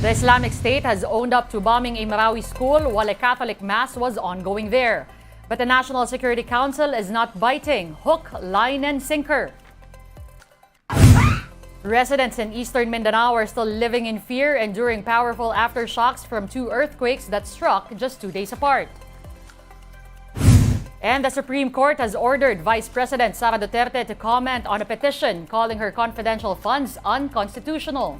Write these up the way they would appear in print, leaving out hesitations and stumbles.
The Islamic State has owned up to bombing a Marawi school while a Catholic mass was ongoing there. But the National Security Council is not biting. Hook, line, and sinker. Residents in eastern Mindanao are still living in fear, enduring powerful aftershocks from two earthquakes that struck just 2 days apart. And the Supreme Court has ordered Vice President Sara Duterte to comment on a petition calling her confidential funds unconstitutional.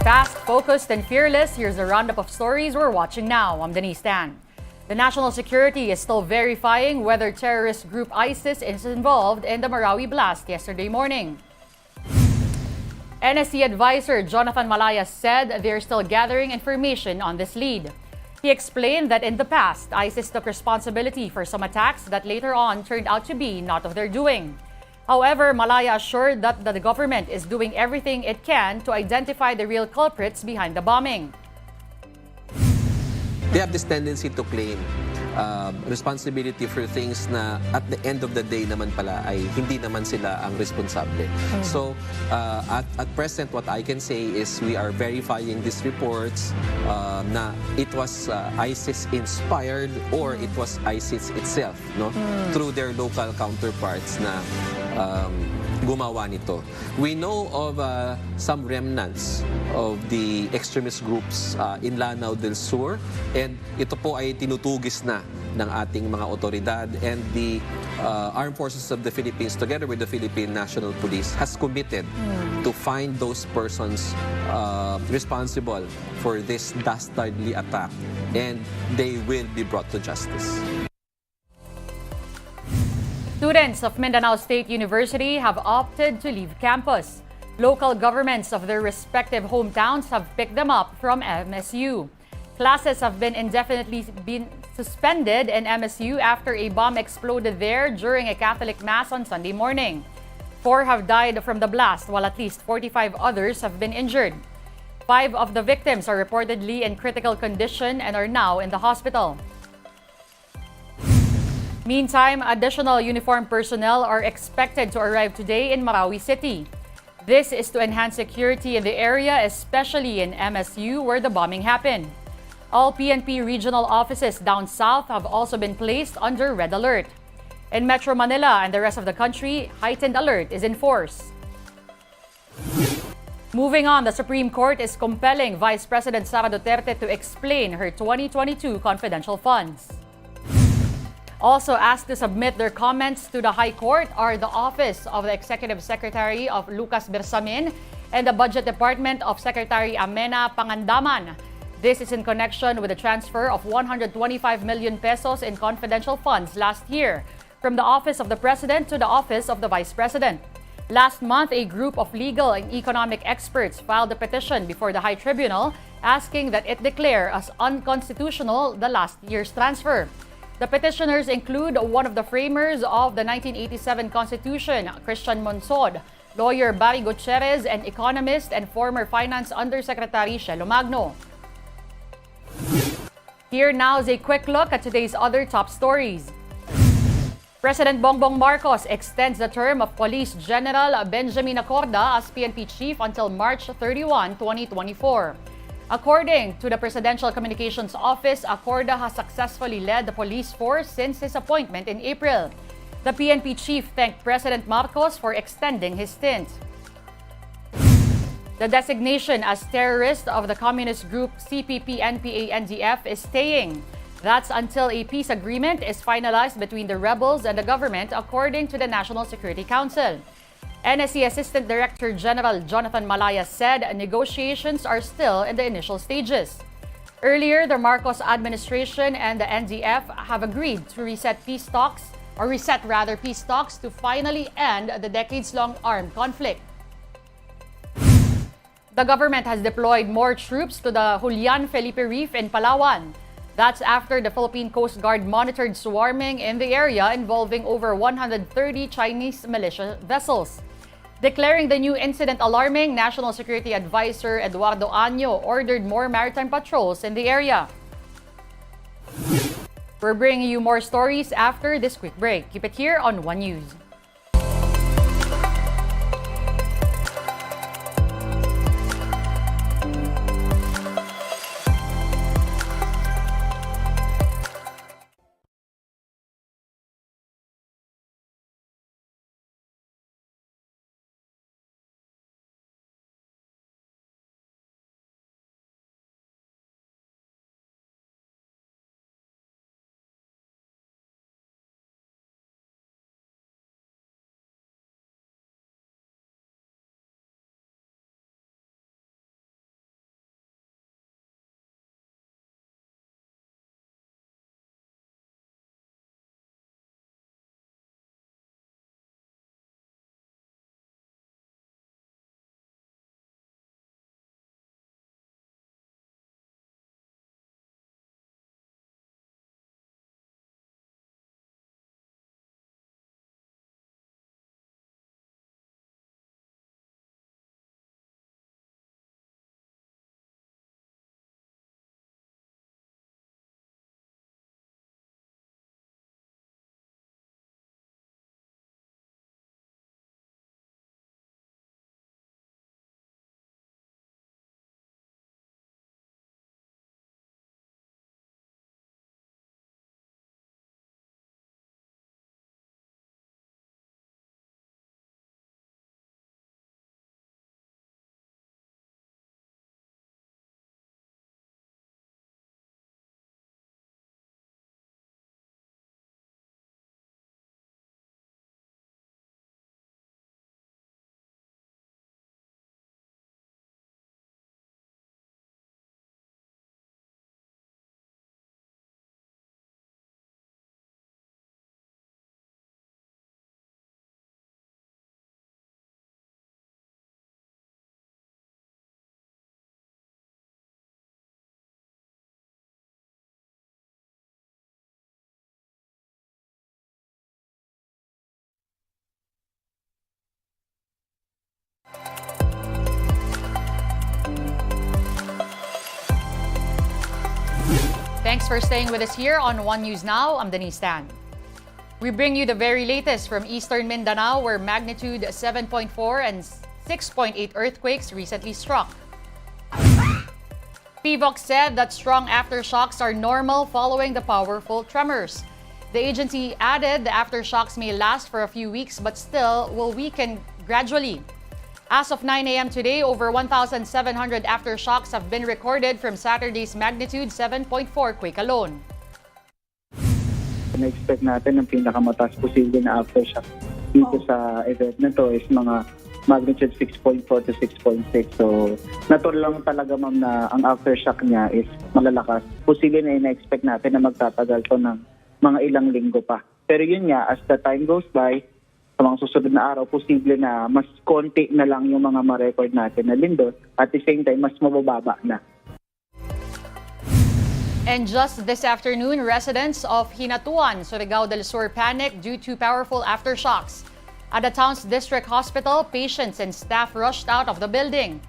Fast, focused, and fearless, here's a roundup of stories we're watching now. I'm Denise Tan. The National Security is still verifying whether terrorist group ISIS is involved in the Marawi blast yesterday morning. NSC advisor Jonathan Malaya said they're still gathering information on this lead. He explained that in the past, ISIS took responsibility for some attacks that later on turned out to be not of their doing. However, Malaya assured that the government is doing everything it can to identify the real culprits behind the bombing. They have this tendency to claim responsibility for things na at the end of the day naman pala ay hindi naman sila ang responsable. So at present, what I can say is we are verifying these reports na it was ISIS inspired or it was ISIS itself, no, through their local counterparts na gumawa nito. We know of some remnants of the extremist groups in Lanao del Sur, and ito po ay tinutugis na ng ating mga otoridad, and the Armed Forces of the Philippines together with the Philippine National Police has committed to find those persons responsible for this dastardly attack, and they will be brought to justice. Students of Mindanao State University have opted to leave campus. Local governments of their respective hometowns have picked them up from MSU. Classes have been indefinitely suspended in MSU after a bomb exploded there during a Catholic Mass on Sunday morning. 4 have died from the blast, while at least 45 others have been injured. 5 of the victims are reportedly in critical condition and are now in the hospital. Meantime, additional uniformed personnel are expected to arrive today in Marawi City. This is to enhance security in the area, especially in MSU where the bombing happened. All PNP regional offices down south have also been placed under red alert. In Metro Manila and the rest of the country, heightened alert is in force. Moving on, the Supreme Court is compelling Vice President Sara Duterte to explain her 2022 confidential funds. Also asked to submit their comments to the High Court are the Office of the Executive Secretary of Lucas Bersamin and the Budget Department of Secretary Amena Pangandaman. This is in connection with the transfer of 125 million pesos in confidential funds last year from the Office of the President to the Office of the Vice President. Last month, a group of legal and economic experts filed a petition before the High Tribunal asking that it declare as unconstitutional the last year's transfer. The petitioners include one of the framers of the 1987 Constitution, Christian Monsod, lawyer Barry Gutierrez, and economist and former Finance Undersecretary Shelo Magno. Here now is a quick look at today's other top stories. President Bongbong Marcos extends the term of Police General Benjamin Acorda as PNP Chief until March 31, 2024. According to the Presidential Communications Office, Acorda has successfully led the police force since his appointment in April. The PNP chief thanked President Marcos for extending his stint. The designation as terrorist of the communist group CPP-NPA-NDF is staying. That's until a peace agreement is finalized between the rebels and the government, according to the National Security Council. NSC Assistant Director General Jonathan Malaya said negotiations are still in the initial stages. Earlier, the Marcos administration and the NDF have agreed to reset peace talks to finally end the decades-long armed conflict. The government has deployed more troops to the Julian Felipe Reef in Palawan. That's after the Philippine Coast Guard monitored swarming in the area involving over 130 Chinese militia vessels. Declaring the new incident alarming, National Security Advisor Eduardo Año ordered more maritime patrols in the area. We're bringing you more stories after this quick break. Keep it here on One News. Thanks for staying with us here on One News Now. I'm Denise Tan. We bring you the very latest from Eastern Mindanao, where magnitude 7.4 and 6.8 earthquakes recently struck. Phivolcs said that strong aftershocks are normal following the powerful tremors. The agency added the aftershocks may last for a few weeks but still will weaken gradually. As of 9 a.m. today, over 1,700 aftershocks have been recorded from Saturday's magnitude 7.4 quake alone. Na-expect natin ang pinakamataas posible na aftershock dito sa event na to is mga magnitude 6.4 to 6.6. So, natural lang talaga ma'am na ang aftershock niya is malalakas. Posible na ina-expect natin na magtatagal to ng mga ilang linggo pa. Pero yun nga, as the time goes by, sa mga susunod na araw, posible na mas konti na lang yung mga ma-record natin na lindot. At the same time, mas mabababa na. And just this afternoon, residents of Hinatuan, Surigao del Sur panicked due to powerful aftershocks. At the town's district hospital, patients and staff rushed out of the building.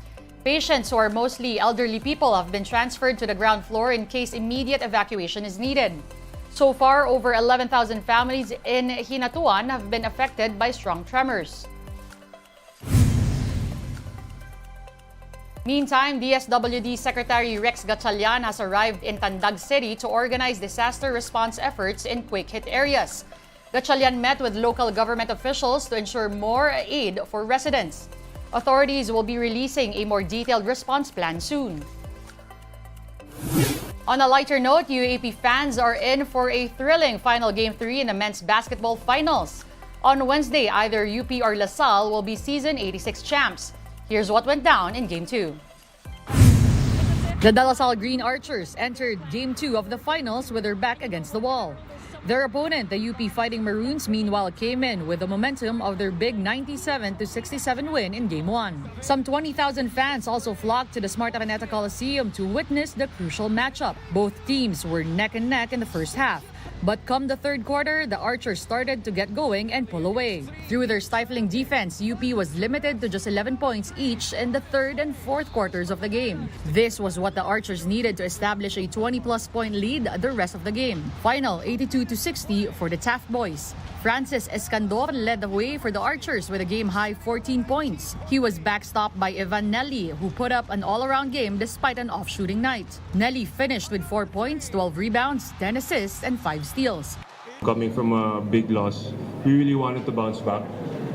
Patients, who are mostly elderly people, have been transferred to the ground floor in case immediate evacuation is needed. So far, over 11,000 families in Hinatuan have been affected by strong tremors. Meantime, DSWD Secretary Rex Gatchalian has arrived in Tandag City to organize disaster response efforts in quake-hit areas. Gatchalian met with local government officials to ensure more aid for residents. Authorities will be releasing a more detailed response plan soon. On a lighter note, UAP fans are in for a thrilling final Game 3 in the men's basketball finals. On Wednesday, either UP or LaSalle will be season 86 champs. Here's what went down in Game 2. The De La Salle Green Archers entered Game 2 of the finals with their back against the wall. Their opponent, the UP Fighting Maroons, meanwhile came in with the momentum of their big 97-67 win in Game 1. Some 20,000 fans also flocked to the Smart Araneta Coliseum to witness the crucial matchup. Both teams were neck and neck in the first half. But come the third quarter, the Archers started to get going and pull away. Through their stifling defense, UP was limited to just 11 points each in the third and fourth quarters of the game. This was what the Archers needed to establish a 20-plus point lead the rest of the game. Final 82-60 for the Taft boys. Francis Escandor led the way for the Archers with a game-high 14 points. He was backstopped by Evan Nelly, who put up an all-around game despite an off-shooting night. Nelly finished with 4 points, 12 rebounds, 10 assists, and 5 steals. Coming from a big loss, we really wanted to bounce back.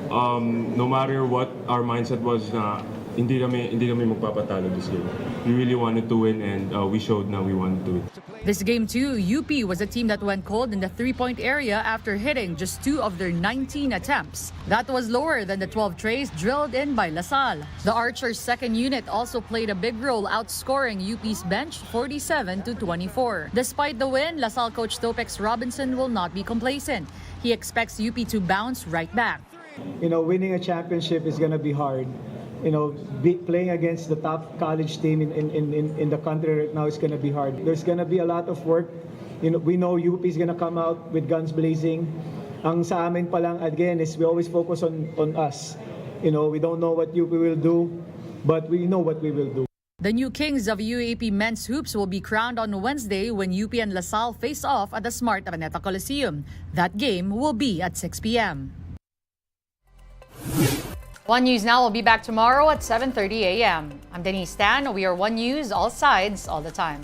No matter what our mindset was na hindi kami magpapatalo this game. We really wanted to win and we showed na we wanted to win. This game too, UP was a team that went cold in the three-point area after hitting just 2 of their 19 attempts. That was lower than the 12 trays drilled in by LaSalle. The Archers' second unit also played a big role, outscoring UP's bench 47-24. Despite the win, LaSalle coach Topex Robinson will not be complacent. He expects UP to bounce right back. Winning a championship is going to be hard. Playing against the top college team in the country right now is going to be hard. There's going to be a lot of work. We know UP is going to come out with guns blazing. Ang sa amin pa lang, again, is we always focus on us. We don't know what UP will do, but we know what we will do. The new kings of UAP men's hoops will be crowned on Wednesday when UP and LaSalle face off at the Smart Araneta Coliseum. That game will be at 6 p.m. One News Now will be back tomorrow at 7:30 a.m. I'm Denise Tan. We are One News, all sides, all the time.